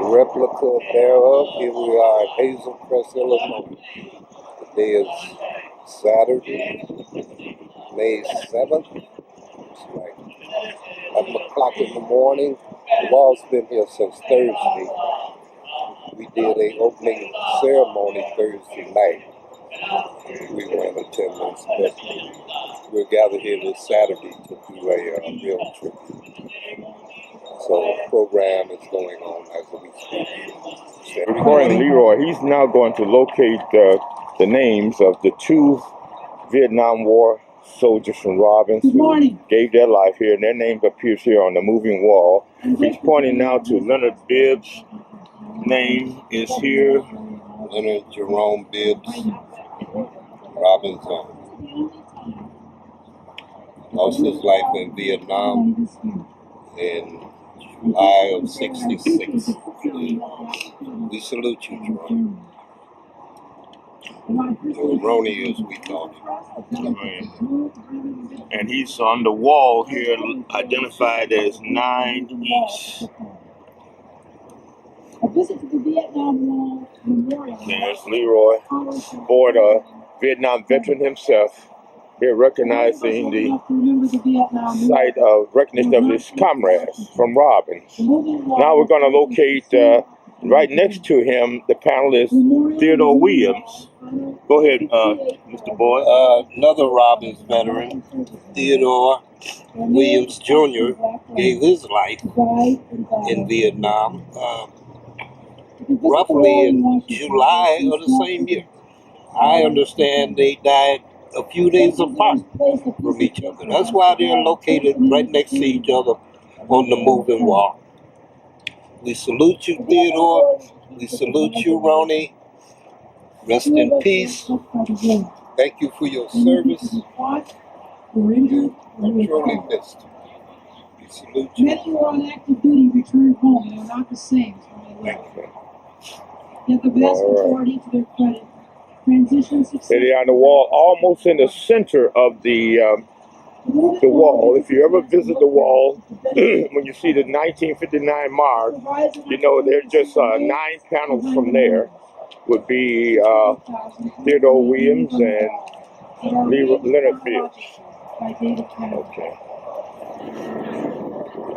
replica thereof. Here we are at Hazel Crest, Illinois. Today is Saturday, May 7th. It's like 11 o'clock in the morning. The wall's been here since Thursday. We did an opening ceremony Thursday night. We were in attendance, but we're gathered here this Saturday to do a real tribute. So the program is going on as we speak. According to Leroy, he's now going to locate the names of the two Vietnam War soldiers from Robbins who gave their life here, and their names appears here on the moving wall. He's pointing now to Leonard Bibbs' name is here. Leonard Jerome Bibbs, Robbins lost his life in Vietnam in July of '66. We salute you, Jerome. Ronnie, as we call him. And he's on the wall here, identified as 9 East. There's Leroy, aboard a Vietnam veteran himself, here recognizing the site of recognition of his comrades from Robbins. Now we're going to locate, right next to him, the panelist Theodore Williams. Go ahead, Mr. Boyd. Another Robbins veteran, Theodore Williams Jr., gave his life in Vietnam, roughly in July of the same year. I understand they died a few days apart from each other. That's why they're located right next to each other on the moving wall. We salute you, Theodore. We salute you, Ronnie. Rest in peace. Thank you for your service. You are truly missed. We salute you. Many who are on active duty returned home and are not the same as when they left. Yet the vast majority, to their credit, transitioned successfully. They're on the wall, almost in the center of the wall. If you ever visit the wall, when you see the 1959 mark, you know there's just 9 panels from there would be Theodore Williams and Leonard Bibbs. Okay.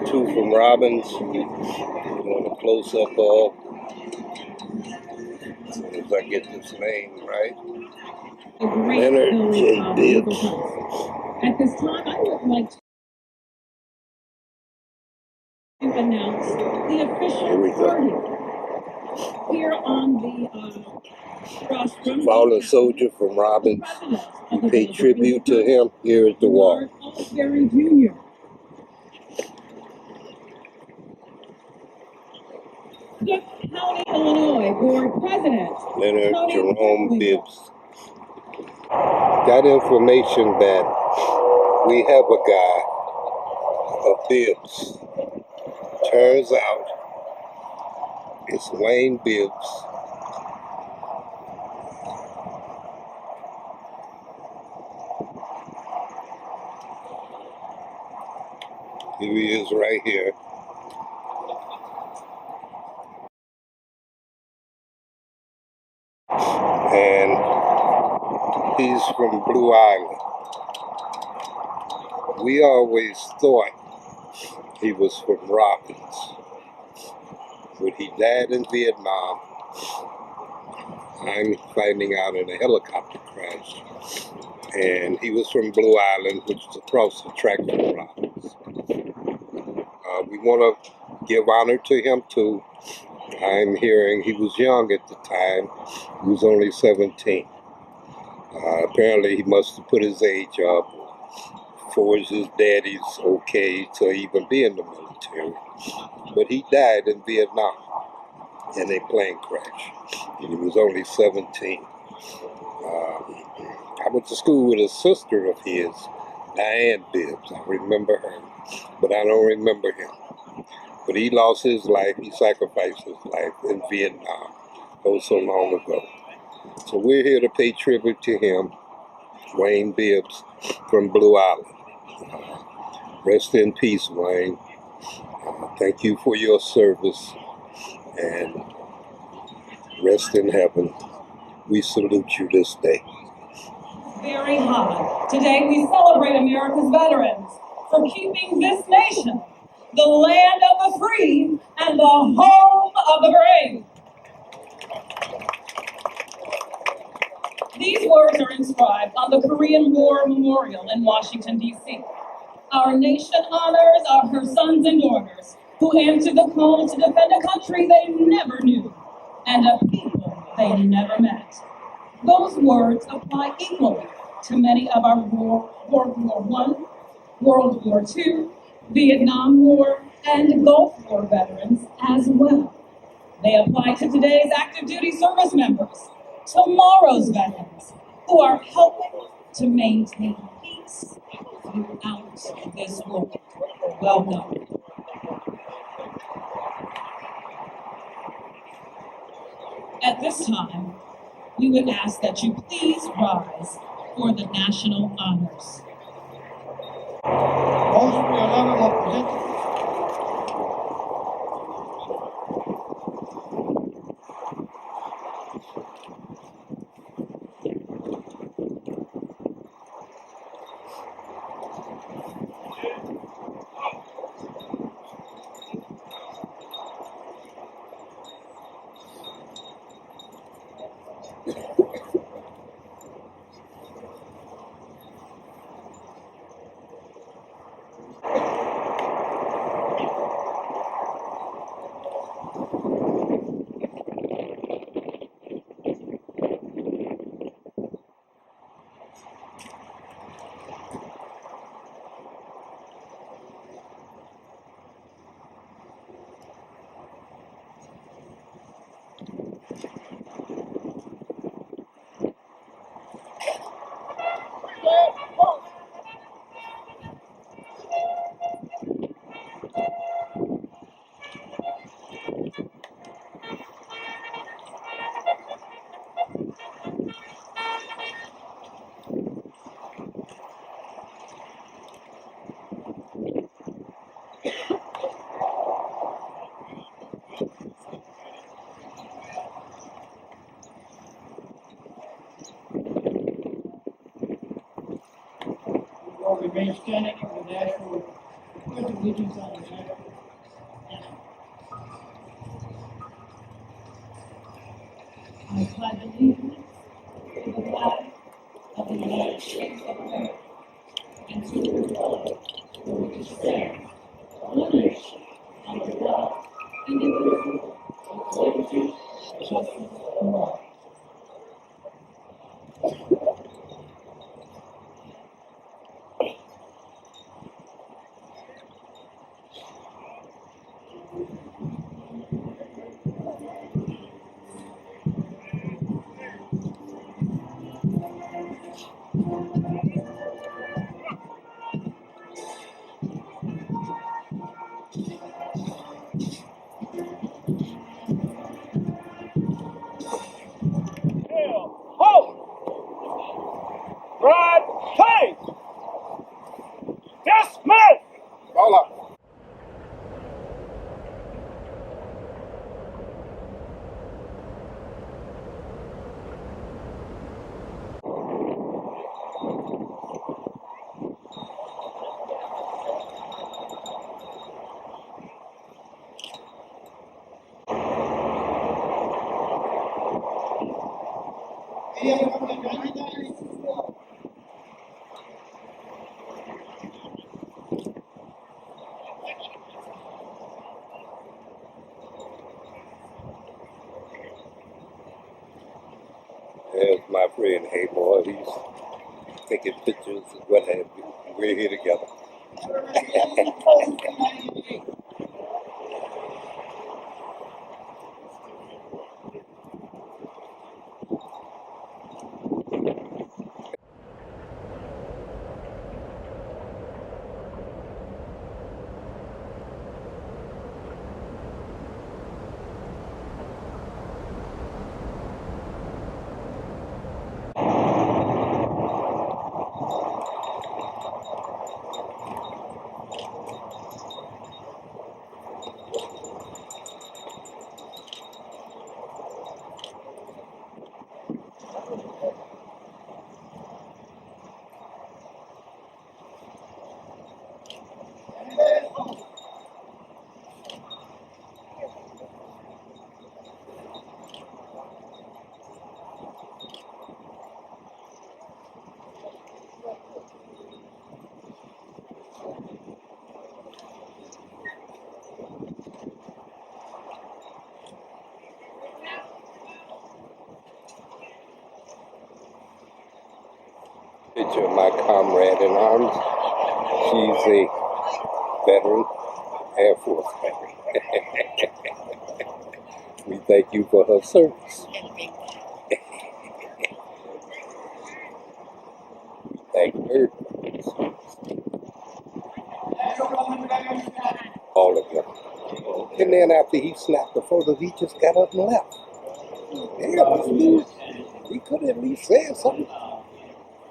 Two from Robbins. You want a close-up of, as soon as I get this name right, Leonard J. Bibbs. At this time, I would like to announce the official party here on the rostrum. Fallen soldier from Robbins. We pay tribute to him here at the wall. Gary Jr. Cook County, Illinois Board President Leonard Jerome Bibbs. Got information that we have a guy, a Bibbs. Turns out it's Wayne Bibbs. Here he is right here. And he's from Blue Island. We always thought he was from Robbins, but he died in Vietnam. I'm finding out in a helicopter crash. And he was from Blue Island, which is across the track from Robbins. We want to give honor to him too. I'm hearing he was young at the time. He was only 17. Apparently he must have put his age up for his daddy's okay to even be in the military. But he died in Vietnam in a plane crash. And he was only 17. I went to school with a sister of his, Diane Bibbs. I remember her, but I don't remember him. But he lost his life, he sacrificed his life in Vietnam, oh so long ago. So we're here to pay tribute to him, Wayne Bibbs from Blue Island. Rest in peace, Wayne. Thank you for your service. and rest in heaven. We salute you this day. Very high. Today we celebrate America's veterans for keeping this nation the land of the free and the home of the brave. These words are inscribed on the Korean War Memorial in Washington, D.C. Our nation honors her sons and daughters who answered the call to defend a country they never knew and a people they never met. Those words apply equally to many of our World War I, World War II, Vietnam War, and Gulf War veterans as well. They apply to today's active duty service members, tomorrow's veterans, who are helping to maintain peace throughout this world. Welcome. At this time, we would ask that you please rise for the national honors. Remain standing for the national pledge of allegiance on the flag. I pledge allegiance to the flag of the United States of America and to the republic for which it stands, one nation, under God, indivisible, with liberty and justice for all. Right, hey! Dismiss! Hold up. There's my friend, hey boy, he's taking pictures and what have you. We're here together. to my comrade in arms. She's a veteran, Air Force veteran. We thank you for her service. Thank her. All of them. And then after he snapped the photos, he just got up and left. Yeah, this dude, he could have at least said something.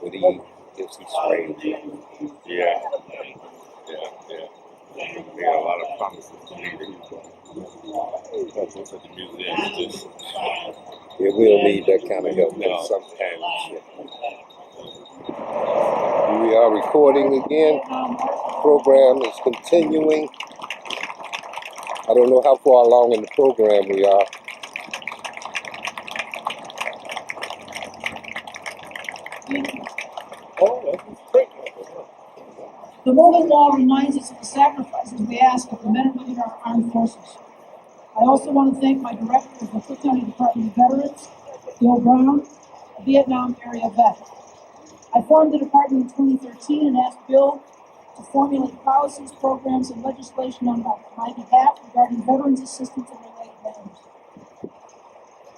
But he strange. Yeah. Yeah. We got a lot of promises to make. That's at the museum. Just, Yeah, we'll need that kind of help no. sometimes. We are recording again. Program is continuing. I don't know how far along in the program we are. The Rolling Wall reminds us of the sacrifices we ask of the men and women of our armed forces. I also want to thank my director of the Cook County Department of Veterans, Bill Brown, a Vietnam area vet. I formed the department in 2013 and asked Bill to formulate policies, programs, and legislation on my behalf regarding veterans assistance and related matters.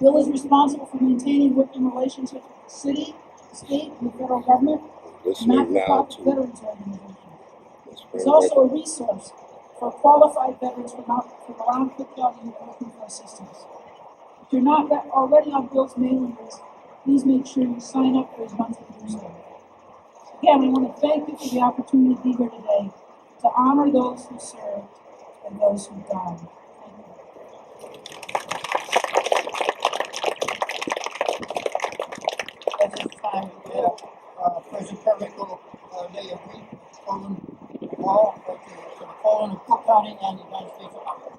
Bill is responsible for maintaining working relationships with the city, the state, and the federal government, Listening now not-for-profit to veterans organizations. Ms. He's also a resource for qualified veterans from around Cook County who are looking for assistance. If you're not already on Bill's mailing list, please make sure you sign up for his monthly newsletter. Again, I want to thank you for the opportunity to be here today to honor those who served and those who died. Thank you. At this time, we have President Perfecto Day of Week, Colin Wall, for the Colin of Cook County and the United States of America.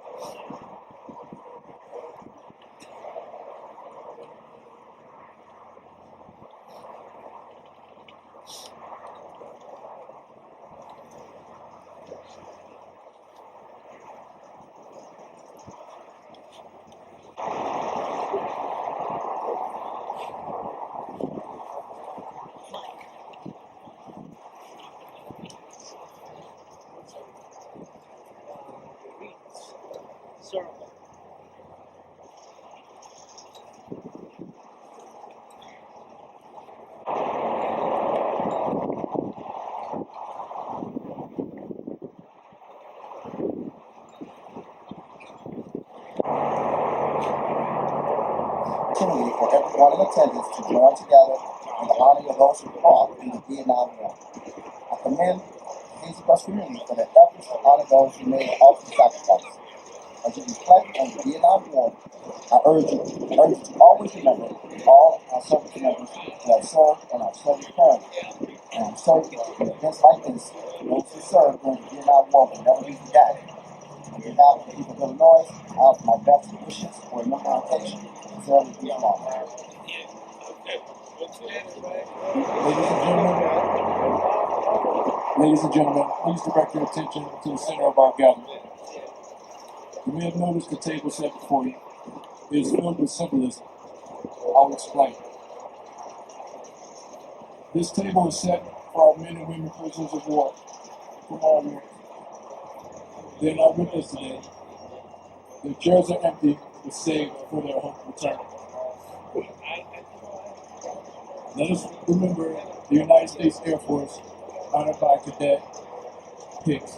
Opportunity for everyone in attendance to join together in the honor of those who fought in the Vietnam War. I commend the Hazy Brush community for their efforts to honor those who made the ultimate sacrifice. As you reflect on the Vietnam War, I urge you to always remember all our service members who have served and are serving currently. And I'm certain that events like this, those who served during the Vietnam War will never be forgotten. On behalf of the people of Illinois, I offer my best wishes for a memorialization of service this long. Ladies and gentlemen, please direct your attention to the center of our gathering. You may have noticed the table set before you. It is filled with symbolism. I'll explain. This table is set for our men and women prisoners of war from all wars. They are not with us today. Their chairs are empty, but saved for their home return. Let us remember the United States Air Force, honored by Cadet Hicks.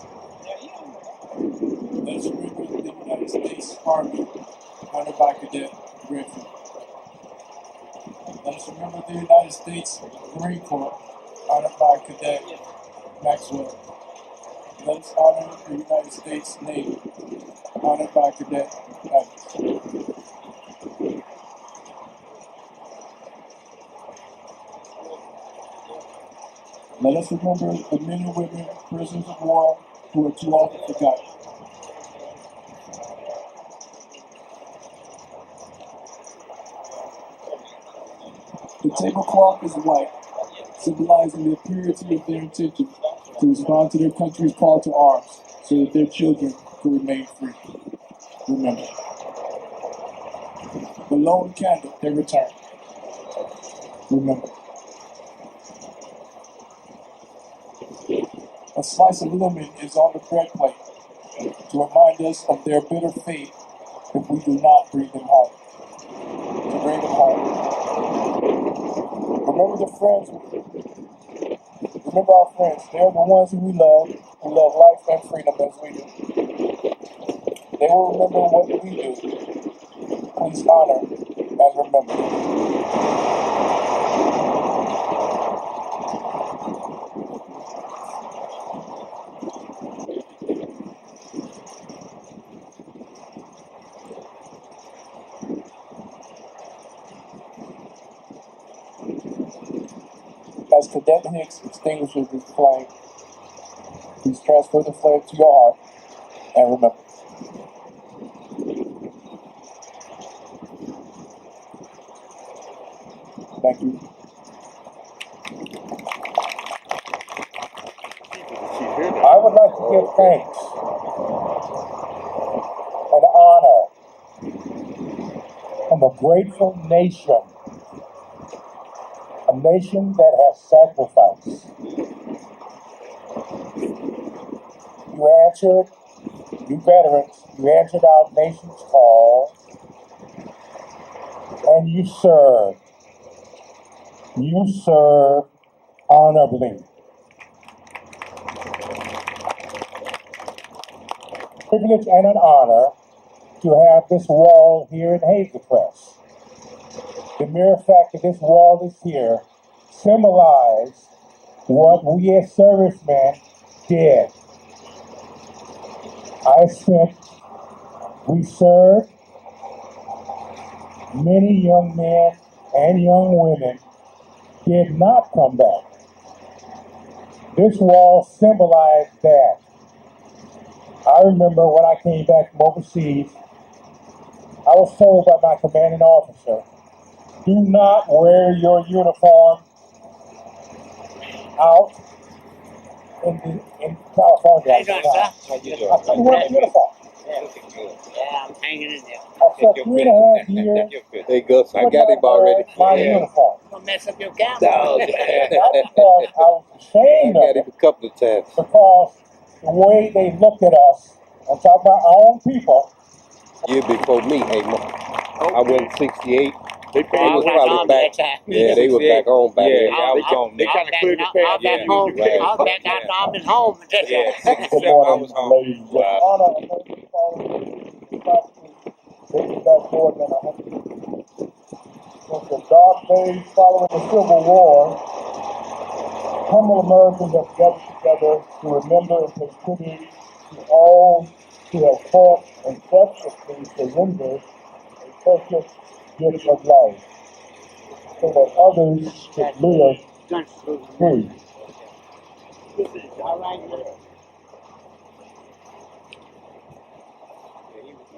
Let us remember the United States Army, honored by Cadet Griffin. Let us remember the United States Marine Corps, honored by Cadet Maxwell. Let us honor the United States Navy, honored by Cadet Evans. Let us remember the men and women prisoners of war who are too often forgotten. The tablecloth is white, symbolizing the purity of their intention to respond to their country's call to arms so that their children can remain free. Remember, the lone candle, they return. Remember, A slice of lemon is on the bread plate to remind us of their bitter fate if we do not bring them home. To bring them home. Remember our friends. They're the ones who we love, who love life and freedom as we do. They will remember what we do. Please honor and remember. As Cadet Hicks extinguishes his flame, please transfer the flame to your heart and remember. Thank you. I would like to give thanks and honor from a grateful nation, a nation that has sacrificed. You answered, you veterans, you answered our nation's call, and you served. You served honorably. Privilege and an honor to have this wall here in Hazel Crest. The mere fact that this wall is here symbolizes what we as servicemen did. We served. Many young men and young women did not come back. This wall symbolized that. I remember when I came back from overseas, I was told by my commanding officer, do not wear your uniform out in California. How you doing, sir? How you doing? I couldn't wear the uniform. Looking good. Yeah, I'm hanging in there. I said 3.5 years. Hey, Gus, I got him already. My Yeah. uniform. Don't mess up your camera. No, Not because I was I ashamed got of him it, a couple of times. because the way they looked at us, I'm talking about our own people. Year before me, hey, I went 68. They Oh, They I was was back probably home back. that time. Yeah, they were back home back then. Yeah, I was home they then. kind of cleared the I path. was back Yeah, home. right. I was back out the army's home. Yeah, Good 67, I morning, was home. ladies and Wow. gentlemen. Honor and mercy follow dating back more than 100 years. Since the dark days following the Civil War, humble Americans have gathered together to remember and pay tribute to all who have fought and selflessly surrendered a precious gift of life, so that others could live free. All right,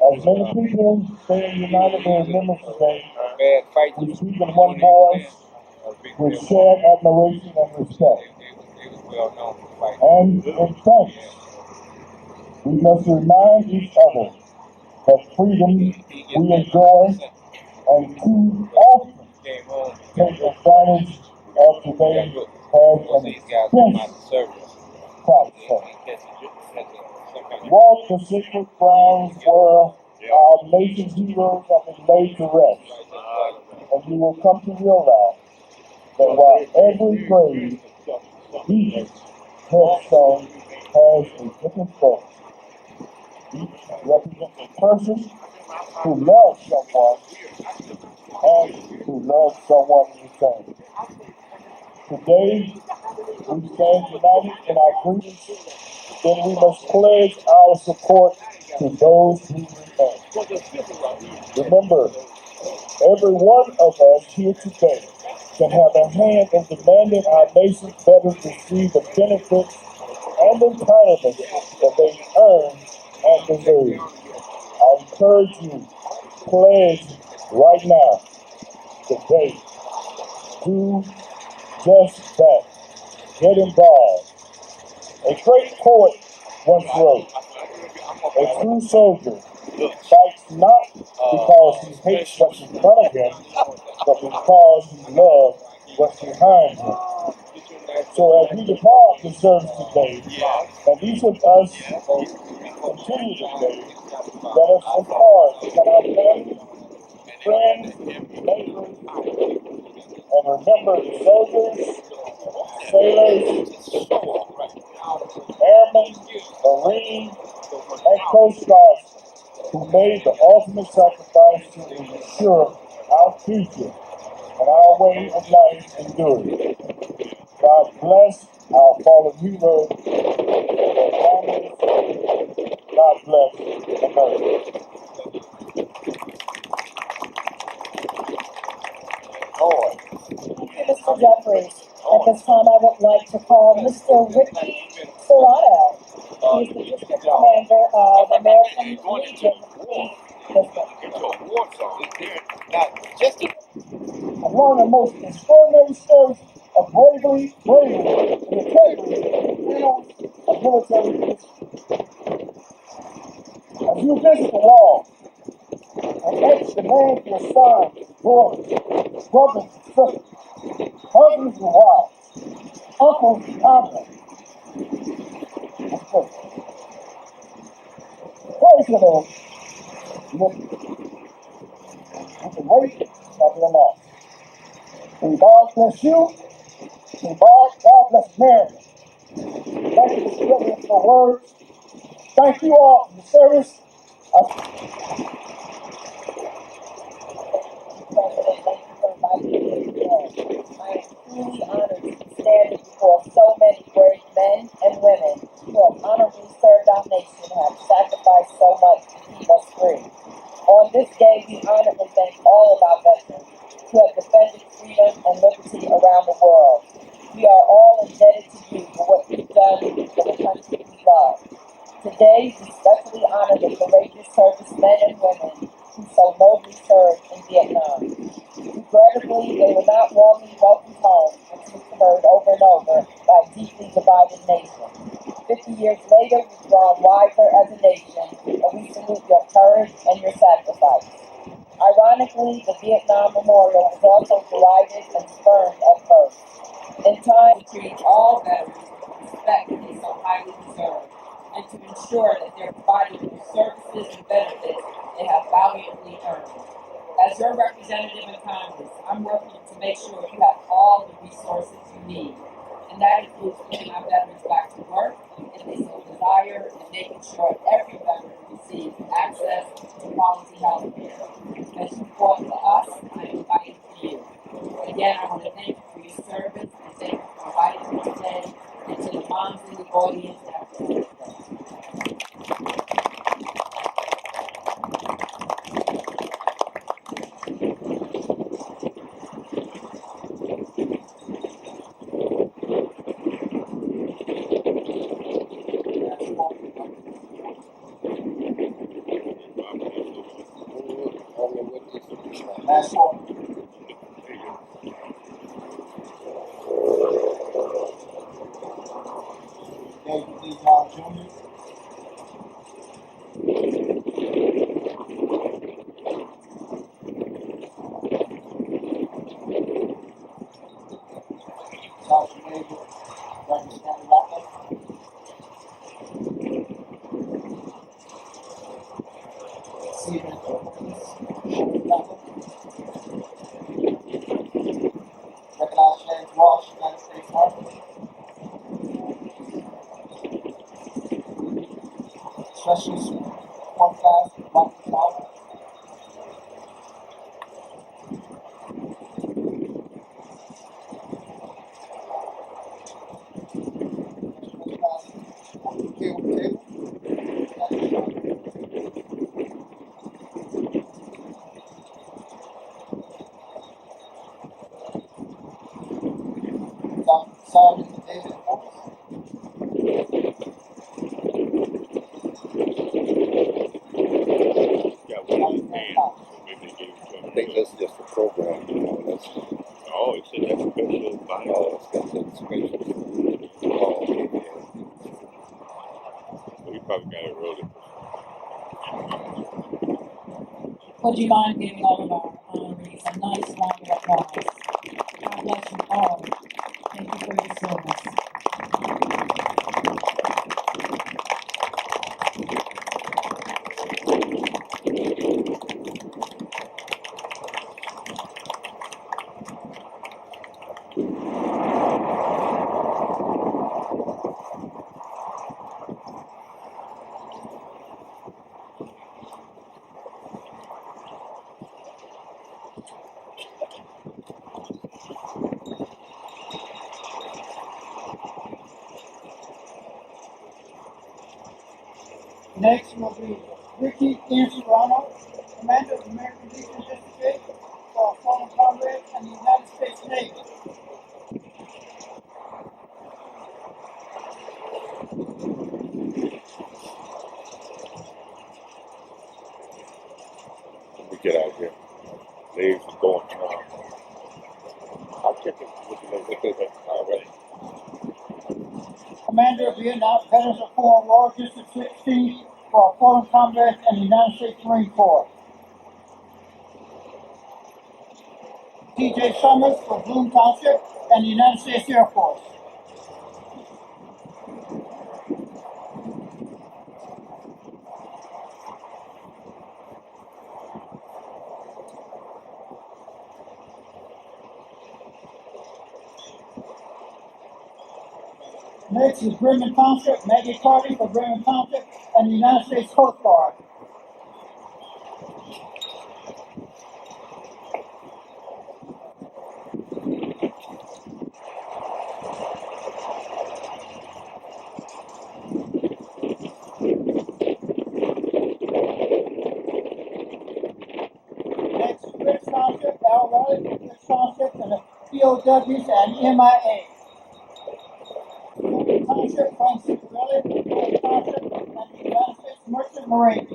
As many people staying united in remembrance today, Bad fight. we speak in one voice with shared admiration and respect. They was well known for fighting. And in thanks, we must remind each other that freedom we enjoy and too often Came home. take advantage of today has an These guys come out expensive of service. price. Walk the sacred grounds where our nation's heroes have been laid to rest, and you will come to realize that while every grave, each headstone has a different story. Each represents a person who loves someone and who loves someone in return. Today, we stand united in our grievance, then we must pledge our support to those who remain. Remember, every one of us here today can have a hand in demanding our nation's veterans receive the benefits and entitlements that they earn and deserve. I encourage you, pledge right now, today, do just that. Get involved. A great poet once wrote, a true soldier fights not because he hates what's in front of him, but because he loves what's behind him. So as we depart the service today, and each of us continue today, let us encourage that our family, friends, neighbors, and remember the soldiers, sailors, airmen, marines, and coast guards who made the ultimate sacrifice to ensure our future and our way of life endured. God bless our fallen heroes and their families. God bless America. Thank you, Mr. Jeffries. At this time, I would like to call Mr. Ricky Serrano. He is the district commander of American Legion District. And one of the most extraordinary stories of bravery, and integrity in annals of military history. As you visit the wall and etch the names of your sons, daughters, brothers and sisters, husbands and wives, uncles and aunts, and sisters. Pray for those living with the weight of their loss. May God bless you. May God bless America. Thank you, Mr. President, for words. Thank you all for the service. President, thank you for inviting me here today. I am truly honored to be standing before so many brave men and women who have honorably served our nation and have sacrificed so much to keep us free. On this day, we honorably thank all of our veterans who have defended freedom and liberty around the world. We are all indebted to you for what you've done for the country we love. Today, we especially honor the courageous servicemen and women who so nobly served in Vietnam. Regrettably, they were not warmly welcomed home, which we've heard over and over, by a deeply divided nation. 50 years later, we've grown wiser as a nation, and we salute your courage and your sacrifice. Ironically, the Vietnam Memorial was also derided and spurned at first. In time, to treat all veterans with the respect that they so highly deserve, and to ensure that they're provided with services and benefits they have valiantly earned. As your representative in Congress, I'm working to make sure you have all the resources you need, and that includes putting our veterans back to work if they so desire, and making sure every veteran receives access to quality health care. As you fought for us, I am fighting for you. Again, I want to thank you for your service, and thank you for inviting me today, and to the moms in the audience that have been with us. Last one. David D. Hall Jr. Sasha David, Dr. Stanley Rocker. Stephen Rocker. Recognize James Walsh, United States Army. Specialist One Class, Michael Powell. Sergeant David Forrest. I think that's just a program, that's, Oh, it's in that special Bible. oh, that's a special. Oh, okay, yeah. So you probably got it rolling. Would you mind giving all of our honorees a nice round of applause? God bless you all. Thank you for your service. Next will be Ricky N. Serrano, Commander of the American Legion District 8 for fallen comrades and the United States Navy. Let me get out here. Legs are going. I'll check it with the all right. Commander of Vietnam Veterans of Foreign War District 16 for fallen comrades and the United States Marine Corps. T.J. Summers for Bloom Township and the United States Air Force. Next is Bremen Township, Maggie Carty for Bremen Township and the United States Coast Guard. Next is Rich Township, Al Raleigh for Rich Township and the POWs and MIA. Logan Township, Frank Cicarelli for Logan Township and the United States Merchant Marine.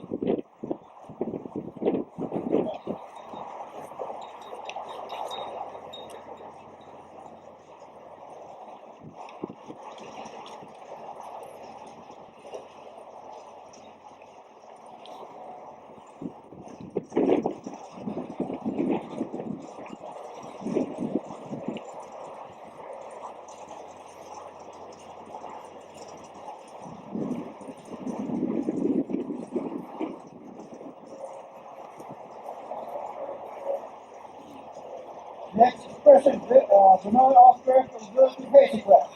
Next is President Bernard Oscar for the Military Basic Class.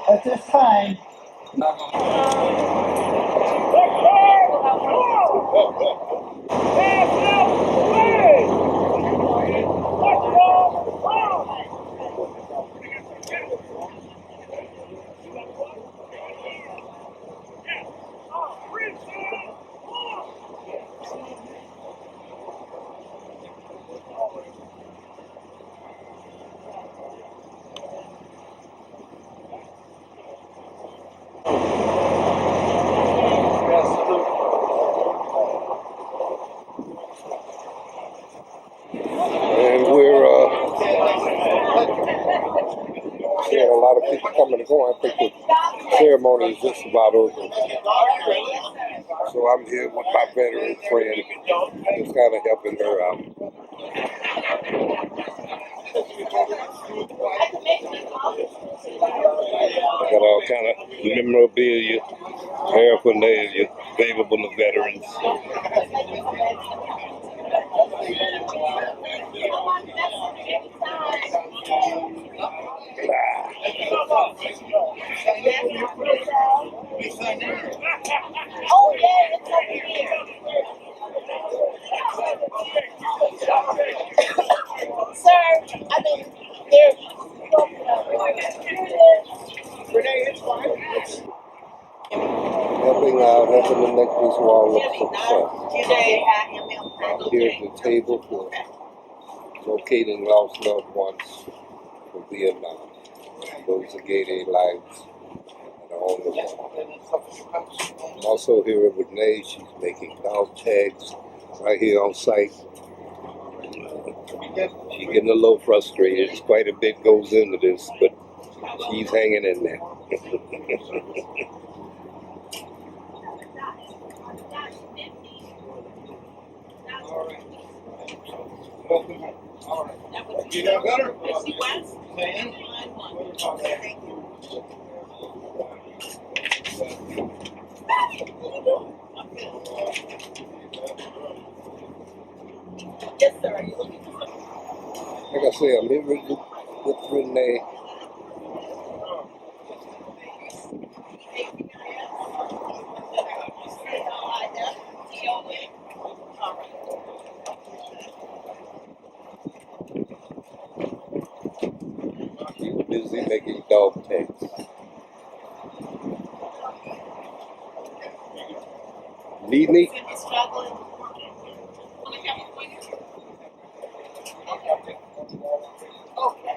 At this time, And we're seeing a lot of people coming and going. I think the ceremony is just about over. So I'm here with my veteran friend, just kind of helping her out. I got all kind of memorabilia, paraphernalia available to veterans. Oh yeah, it's over here. Sir, I mean, there's Helping to make this wall look success. Here's the table for locating lost loved ones from Vietnam. Those are Gay lives and are on the wall. I'm also here with Nay. She's making dog tags right here on site. She's getting a little frustrated. It's quite a bit goes into this, but she's hanging in there. You got better? say, I'm here with Renee. He's busy making dog tags. Need me? Okay.